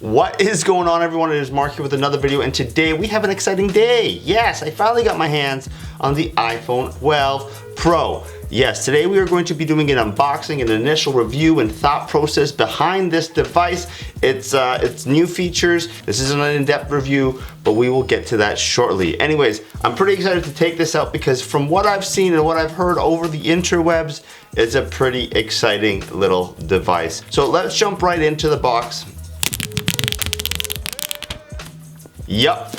What is going on, everyone? It is Mark here with another video, and today we have an exciting day. Yes, I finally got my hands on the iPhone 12 Pro. Yes, today we are going to be doing an unboxing, an initial review and thought process behind this device. It's new features. This isn't an in-depth review, but we will get to that shortly. Anyways, I'm pretty excited to take this out because from what I've seen and what I've heard over the interwebs, it's a pretty exciting little device. So let's jump right into the box. Yup.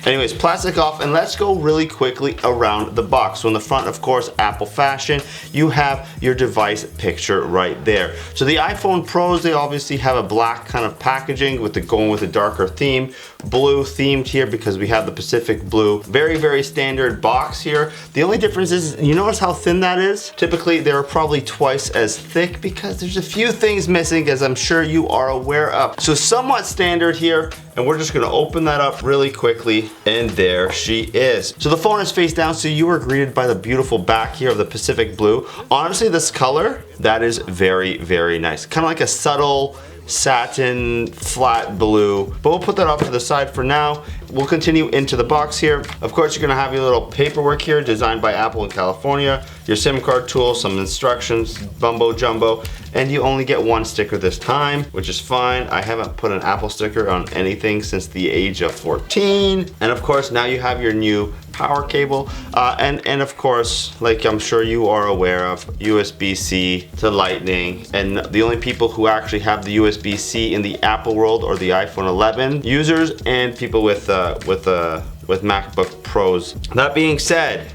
Anyways, plastic off, and let's go really quickly around the box. So in the front, of course, Apple fashion, you have your device picture right there. So the iPhone Pros, they obviously have a black kind of packaging going with a darker theme. Blue themed here because we have the Pacific blue. Very, very standard box here. The only difference is, you notice how thin that is? Typically, they're probably twice as thick because there's a few things missing, as I'm sure you are aware of. So somewhat standard here, and we're just gonna open that up really quickly, and there she is. So the phone is face down, so you are greeted by the beautiful back here of the Pacific blue. Honestly, this color, that is very, very nice. Kind of like a subtle satin flat blue, but we'll put that off to the side for now. We'll continue into the box here. Of course, you're gonna have your little paperwork here designed by Apple in California, your SIM card tool, some instructions, bumbo jumbo, and you only get one sticker this time, which is fine. I haven't put an Apple sticker on anything since the age of 14. And of course, now you have your new power cable, and of course, like I'm sure you are aware of, USB-C to Lightning, and the only people who actually have the USB-C in the Apple world are the iPhone 11 users and people with MacBook Pros. That being said,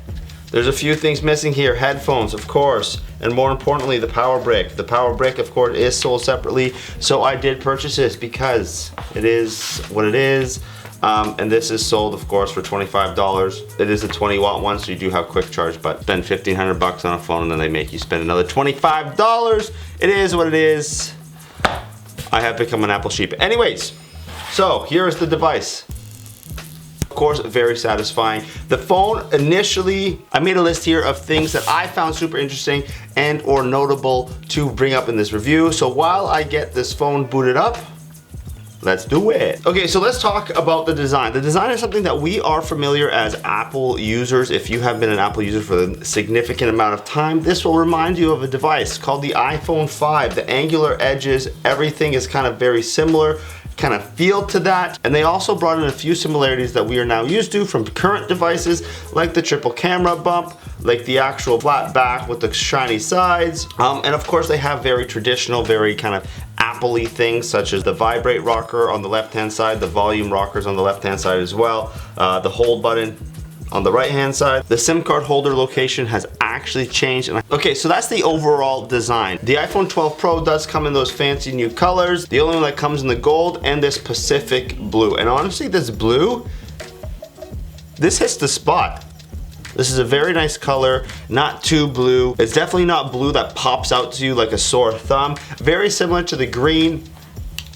there's a few things missing here. Headphones, of course, and more importantly, the power brick. The power brick, of course, is sold separately, so I did purchase this because it is what it is. And this is sold, of course, for $25. It is a 20-watt one, so you do have quick charge, but spend $1,500 on a phone and then they make you spend another $25. It is what it is. I have become an Apple sheep. Anyways, so here is the device. Of course, very satisfying. The phone, initially, I made a list here of things that I found super interesting and or notable to bring up in this review. So while I get this phone booted up, let's do it. Okay, so let's talk about the design. The design is something that we are familiar as Apple users. If you have been an Apple user for a significant amount of time, this will remind you of a device called the iPhone 5. The angular edges, everything is kind of very similar, kind of feel to that. And they also brought in a few similarities that we are now used to from current devices, like the triple camera bump, like the actual flat back with the shiny sides. And of course, they have very traditional, very kind of Apple-y things such as the vibrate rocker on the left-hand side, the volume rockers on the left-hand side as well, the hold button on the right-hand side. The SIM card holder location has actually changed. Okay, so that's the overall design. The iPhone 12 Pro does come in those fancy new colors. The only one that comes in the gold and this Pacific blue. And honestly, this blue, this hits the spot. This is a very nice color, not too blue. It's definitely not blue that pops out to you like a sore thumb. Very similar to the green.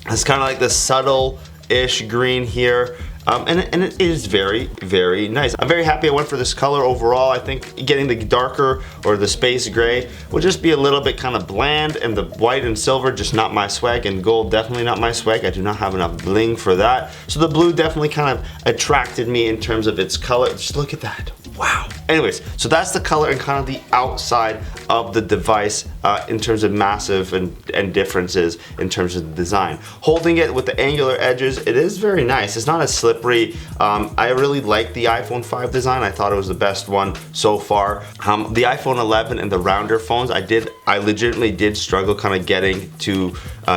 It's kind of like the subtle-ish green here. And it is very, very nice. I'm very happy I went for this color overall. I think getting the darker or the space gray will just be a little bit kind of bland, and the white and silver just not my swag, and gold definitely not my swag. I do not have enough bling for that. So the blue definitely kind of attracted me in terms of its color. Just look at that. Wow. Anyways, so that's the color and kind of the outside of the device in terms of massive and differences in terms of the design. Holding it with the angular edges, it is very nice. It's not as slippery. I really like the iPhone 5 design. I thought it was the best one so far. The iPhone 11 and the rounder phones, I legitimately did struggle kind of getting to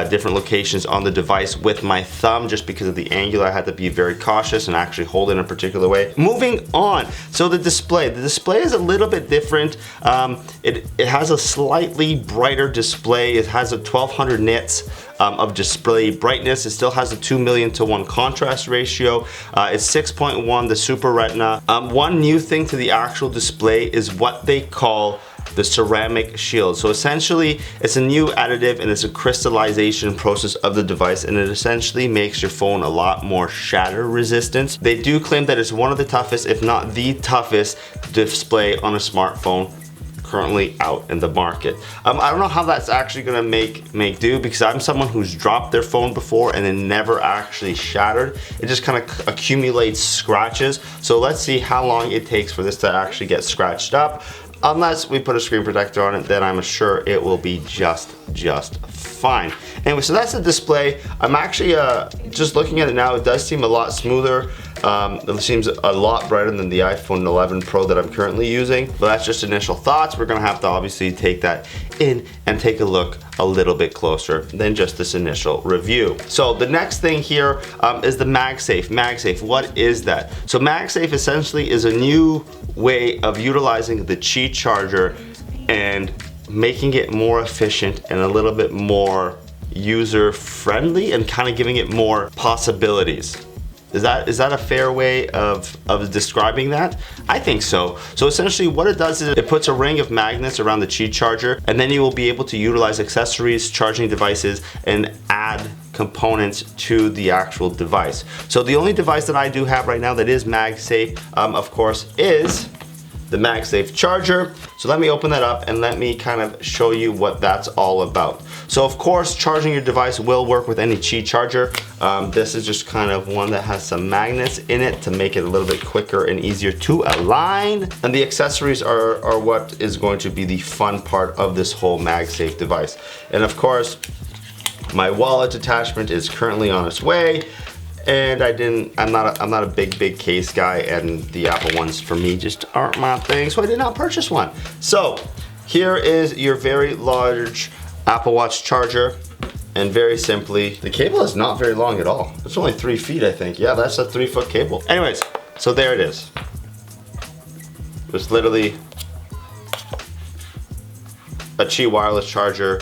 different locations on the device with my thumb just because of the angular. I had to be very cautious and actually hold it in a particular way. Moving on, so the display is a little bit different. It has a slightly brighter display. It has a 1200 nits of display brightness. It still has a 2,000,000:1 contrast ratio. It's 6.1, the Super Retina. One new thing to the actual display is what they call the ceramic shield. So essentially, it's a new additive and it's a crystallization process of the device, and it essentially makes your phone a lot more shatter resistant. They do claim that it's one of the toughest, if not the toughest, display on a smartphone currently out in the market. I don't know how that's actually gonna make do, because I'm someone who's dropped their phone before and it never actually shattered. It just kind of accumulates scratches. So let's see how long it takes for this to actually get scratched up. Unless we put a screen protector on it, then I'm sure it will be just fine. Anyway, so that's the display. I'm actually just looking at it now. It does seem a lot smoother. It seems a lot brighter than the iPhone 11 Pro that I'm currently using, but that's just initial thoughts. We're gonna have to obviously take that in and take a look a little bit closer than just this initial review. So the next thing here is the MagSafe. MagSafe, what is that? So MagSafe essentially is a new way of utilizing the Qi charger and making it more efficient and a little bit more user friendly and kind of giving it more possibilities. Is that a fair way of describing that? I think so. So essentially what it does is it puts a ring of magnets around the Qi charger, and then you will be able to utilize accessories, charging devices, and add components to the actual device. So the only device that I do have right now that is MagSafe, of course, is the MagSafe Charger. So let me open that up and let me kind of show you what that's all about. So of course, charging your device will work with any Qi charger. This is just kind of one that has some magnets in it to make it a little bit quicker and easier to align. And the accessories are what is going to be the fun part of this whole MagSafe device. And of course, my wallet attachment is currently on its way. And I'm not a big case guy, and the Apple ones for me just aren't my thing, so I did not purchase one. So here is your very large Apple Watch charger, and very simply, the cable is not very long at all. It's only 3 feet, I think. Yeah, that's a 3-foot cable. Anyways, so there it is. It's literally a Qi wireless charger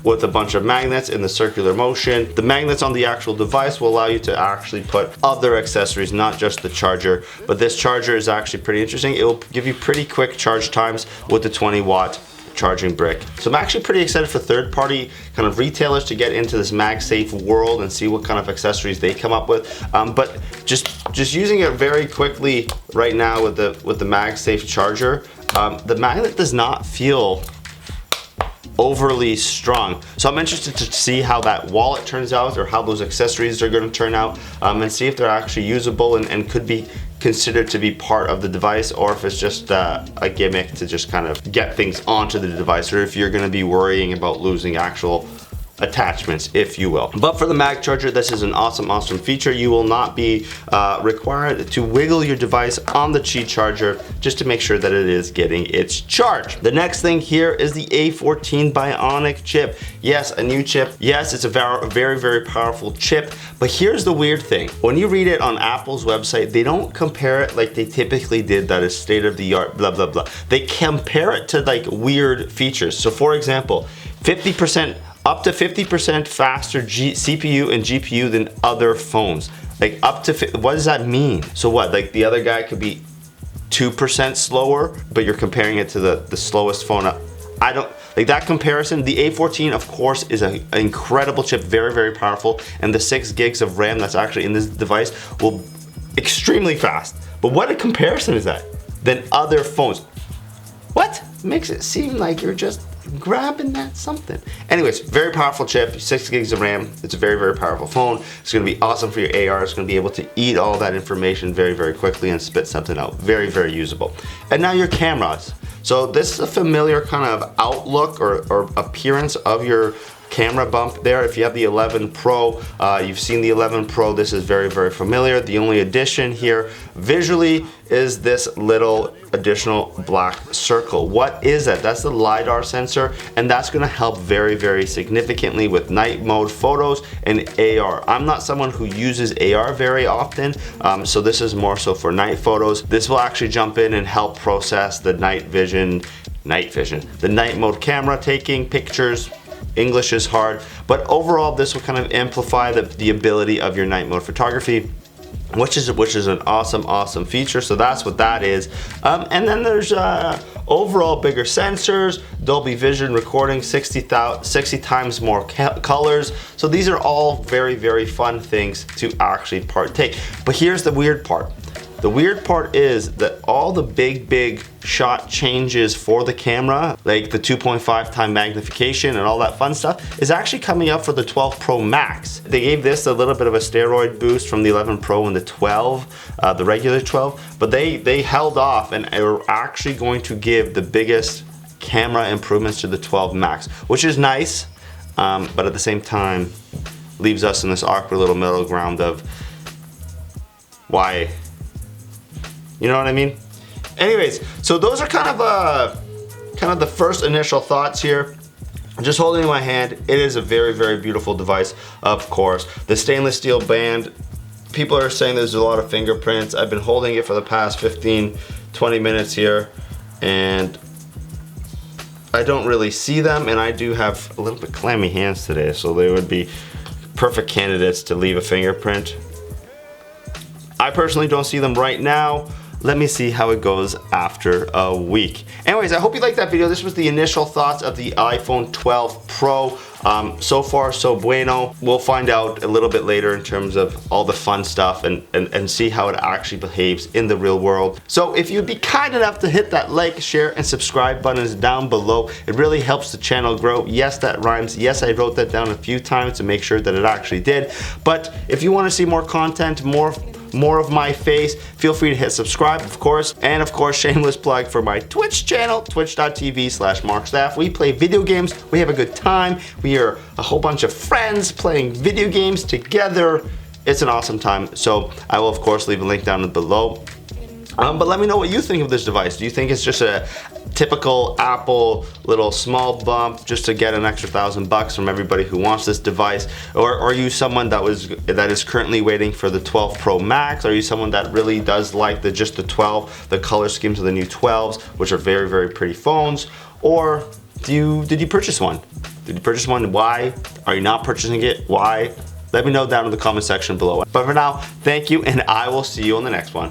with a bunch of magnets in the circular motion. The magnets on the actual device will allow you to actually put other accessories, not just the charger. But this charger is actually pretty interesting. It will give you pretty quick charge times with the 20-watt charging brick. So I'm actually pretty excited for third-party kind of retailers to get into this MagSafe world and see what kind of accessories they come up with. But just using it very quickly right now with the MagSafe charger, the magnet does not feel overly strong. So I'm interested to see how that wallet turns out, or how those accessories are going to turn out, and see if they're actually usable and could be considered to be part of the device, or if it's just a gimmick to just kind of get things onto the device, or if you're going to be worrying about losing actual attachments, if you will. But for the Mag charger, this is an awesome feature. You will not be required to wiggle your device on the Qi charger just to make sure that it is getting its charge. The next thing here is the A14 Bionic Chip. Yes, a new chip. Yes, it's a very powerful chip. But here's the weird thing. When you read it on Apple's website, they don't compare it like they typically did, that is state of the art, blah, blah, blah. They compare it to like weird features. So for example, up to 50% faster CPU and GPU than other phones. Like up to, what does that mean? So what, like the other guy could be 2% slower, but you're comparing it to the slowest phone. I don't, like that comparison. The A14, of course, is an incredible chip, very powerful, and the 6 gigs of RAM that's actually in this device will extremely fast. But what a comparison is that than other phones? What makes it seem like you're just grabbing that something? Anyways, very powerful chip, 6 gigs of RAM. It's a very powerful phone. It's gonna be awesome for your AR. It's gonna be able to eat all that information very quickly and spit something out. Very usable. And now your cameras. So this is a familiar kind of outlook or appearance of your camera bump there. If you have the 11 Pro, you've seen the 11 Pro. This is very familiar. The only addition here visually is this little additional black circle. What is that? That's the LiDAR sensor, and that's gonna help very significantly with night mode photos and AR. I'm not someone who uses AR very often, so this is more so for night photos. This will actually jump in and help process the night vision, the night mode camera taking pictures. English is hard, but overall this will kind of amplify the ability of your night mode photography, which is an awesome feature. So that's what that is. And then there's overall bigger sensors, Dolby Vision recording, 60 times more colors. So these are all very fun things to actually partake. But here's the weird part. The weird part is that all the big shot changes for the camera, like the 2.5 time magnification and all that fun stuff, is actually coming up for the 12 Pro Max. They gave this a little bit of a steroid boost from the 11 Pro and the 12, the regular 12, but they held off and are actually going to give the biggest camera improvements to the 12 Max, which is nice, but at the same time leaves us in this awkward little middle ground of why, you know what I mean? Anyways, so those are kind of the first initial thoughts here. Just holding in my hand, it is a very, very beautiful device, of course. The stainless steel band, people are saying there's a lot of fingerprints. I've been holding it for the past 15, 20 minutes here, and I don't really see them, and I do have a little bit clammy hands today, so they would be perfect candidates to leave a fingerprint. I personally don't see them right now. Let me see how it goes after a week. Anyways, I hope you liked that video. This was the initial thoughts of the iPhone 12 Pro. So far, so bueno. We'll find out a little bit later in terms of all the fun stuff and see how it actually behaves in the real world. So if you'd be kind enough to hit that like, share, and subscribe buttons down below, it really helps the channel grow. Yes, that rhymes. Yes, I wrote that down a few times to make sure that it actually did. But if you want to see more content, more of my face, feel free to hit subscribe, of course. And of course, shameless plug for my Twitch channel, twitch.tv/MarkStapf. We play video games, we have a good time, we are a whole bunch of friends playing video games together. It's an awesome time. So I will of course leave a link down below. But let me know what you think of this device. Do you think it's just a typical Apple little small bump just to get an extra $1,000 from everybody who wants this device? Or are you someone that is currently waiting for the 12 Pro Max? Are you someone that really does like just the 12, the color schemes of the new 12s, which are very, very pretty phones? Or did you purchase one? Did you purchase one? Why? Are you not purchasing it? Why? Let me know down in the comment section below. But for now, thank you, and I will see you on the next one.